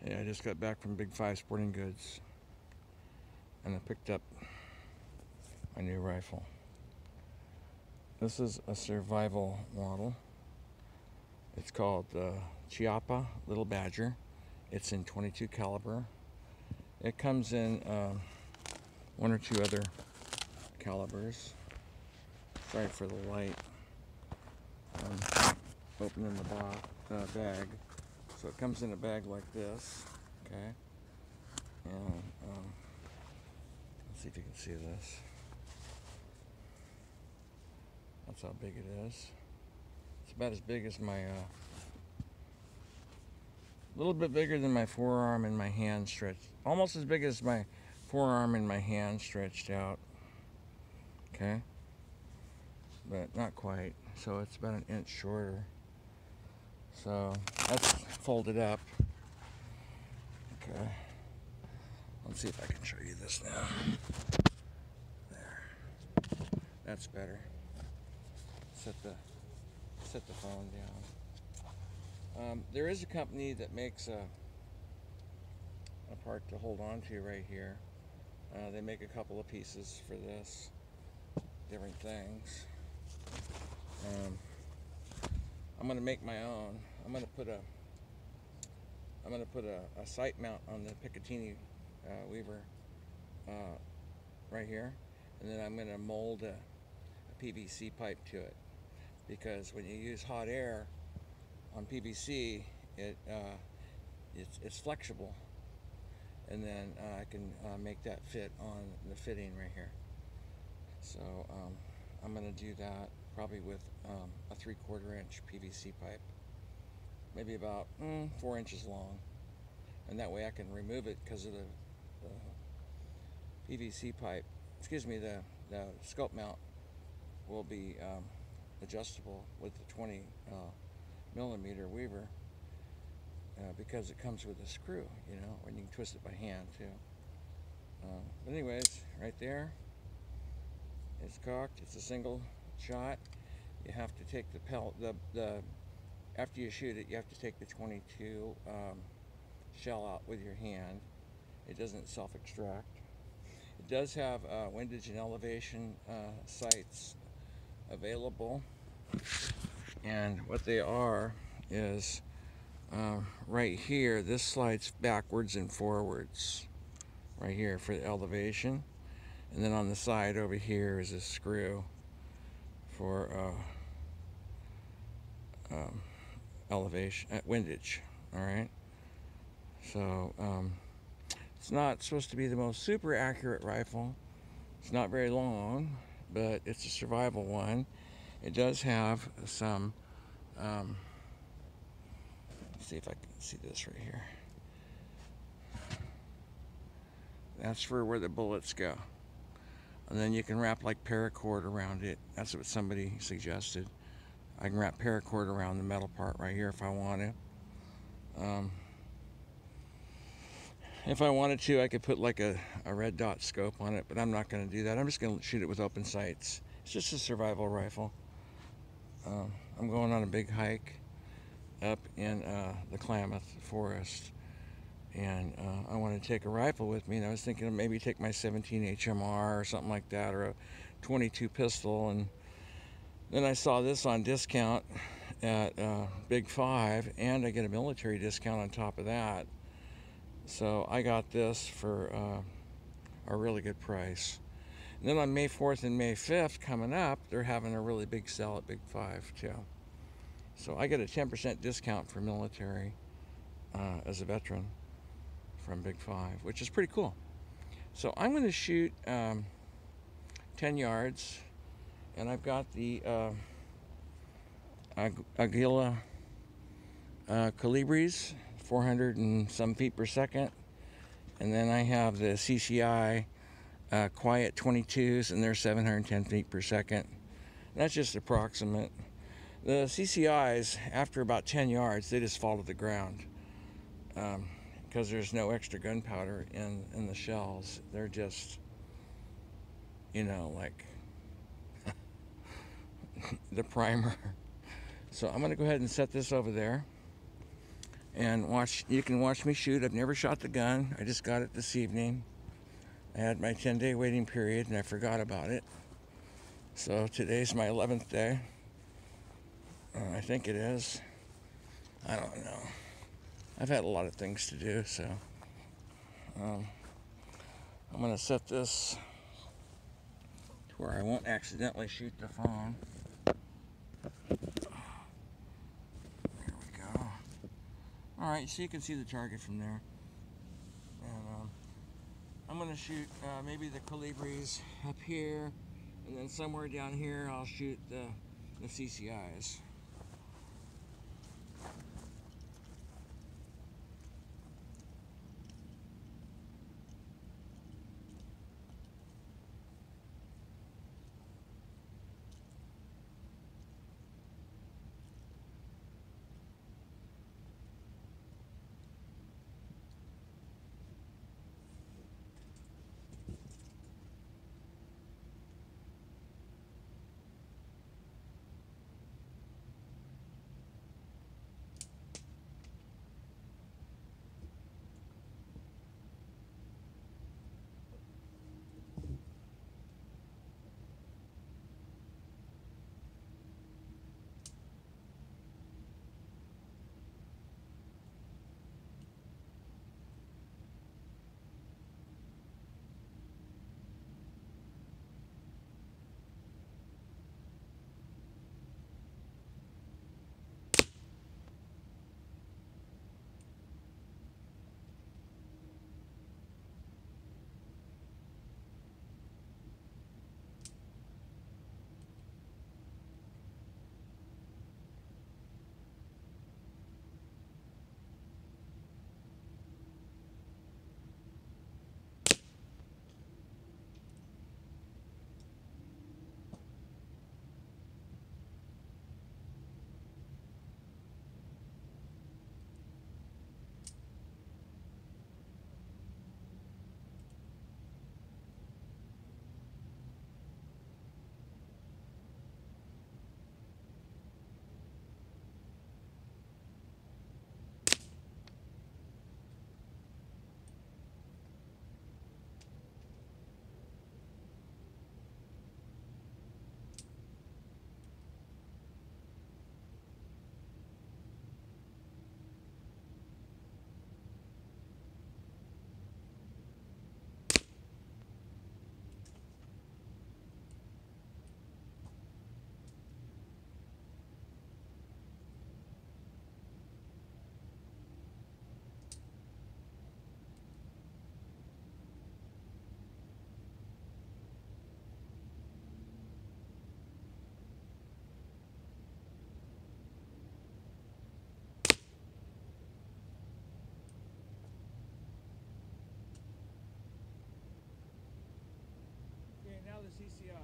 Yeah, I just got back from Big Five Sporting Goods and I picked up my new rifle. This is a survival model. It's called Chiappa Little Badger. It's in 22 caliber. It comes in one or two other calibers. Sorry for the light. Opening the bag. So it comes in a bag like this. Okay. And let's see if you can see this. That's how big it is. It's about as big as my, a little bit bigger than my forearm and my hand stretched. Almost as big as my forearm and my hand stretched out. Okay. But not quite. So it's about an inch shorter. So that's folded up. Okay. Let's see if I can show you this now. There. That's better. Set the phone down. There is a company that makes a part to hold on to right here. They make a couple of pieces for this, different things. I'm gonna make my own. I'm gonna put a sight mount on the Picatinny Weaver right here, and then I'm gonna mold a PVC pipe to it, because when you use hot air on PVC, it's flexible, and then I can make that fit on the fitting right here. So I'm gonna do that probably with a 3/4 inch PVC pipe, maybe about 4 inches long, and that way I can remove it, because of the PVC pipe. Excuse me, the scope mount will be adjustable with the 20 millimeter Weaver, because it comes with a screw, and you can twist it by hand too. But anyways, right there, it's cocked. It's a single shot. You have to take after you shoot it, you have to take the 22 shell out with your hand. It doesn't self-extract. It does have windage and elevation sights available, and what they are is right here, this slides backwards and forwards right here for the elevation, and then on the side over here is a screw for elevation, windage. All right, so it's not supposed to be the most super accurate rifle. It's not very long, but it's a survival one. It does have some, let's see if I can see this right here. That's for where the bullets go. And then you can wrap like paracord around it. That's what somebody suggested. I can wrap paracord around the metal part right here if I want to. If I wanted to, I could put like a red dot scope on it, but I'm not going to do that. I'm just going to shoot it with open sights. It's just a survival rifle. I'm going on a big hike up in the Klamath Forest, and I want to take a rifle with me, and I was thinking of maybe take my 17 HMR or something like that, or a 22 pistol, and then I saw this on discount at Big Five, and I get a military discount on top of that. So I got this for a really good price. And then on May 4th and May 5th coming up, they're having a really big sale at Big Five too. So I get a 10% discount for military as a veteran from Big Five, which is pretty cool. So I'm going to shoot 10 yards, and I've got the Aguila Calibres, 400 and some feet per second, and then I have the CCI Quiet 22s, and they're 710 feet per second. That's just approximate. The CCIs, after about 10 yards, they just fall to the ground because there's no extra gunpowder in the shells. They're just, like the primer. So I'm going to go ahead and set this over there. and you can watch me shoot. I've never shot the gun. I just got it this evening. I had my 10-day waiting period and I forgot about it. So today's my 11th day. I think it is. I don't know. I've had a lot of things to do, so I'm going to set this to where I won't accidentally shoot the phone. There we go. Alright, so you can see the target from there. And I'm going to shoot maybe the Colibris up here, and then somewhere down here I'll shoot the CCIs. Okay, now the CCIs.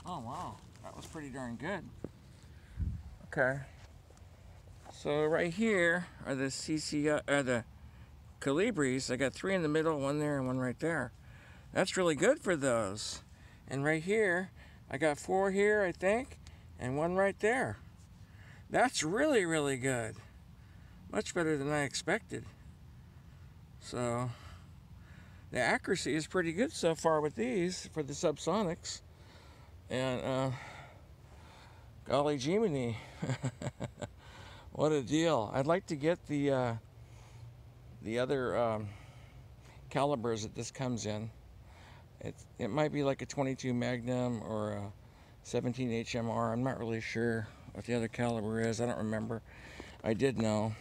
Oh wow, that was pretty darn good. Okay. So right here are the the Calibris. I got 3 in the middle, 1 there and 1 right there. That's really good for those. And right here, I got 4 here, I think, and 1 right there. That's really, really good. Much better than I expected. So the accuracy is pretty good so far with these for the subsonics. And golly Jiminy, what a deal! I'd like to get the other calibers that this comes in. It might be like a 22 Magnum or a 17 HMR. I'm not really sure what the other caliber is. I don't remember. I did know,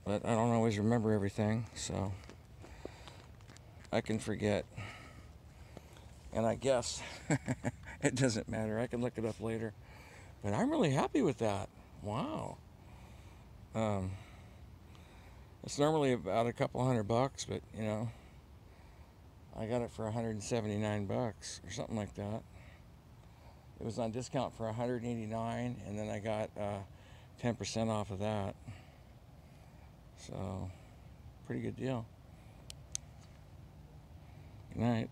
but I don't always remember everything, so I can forget. And I guess it doesn't matter. I can look it up later. But I'm really happy with that. Wow. It's normally about a couple $100, but you know, I got it for 179 bucks or something like that. It was on discount for 189, and then I got 10% off of that. So, pretty good deal. Good night.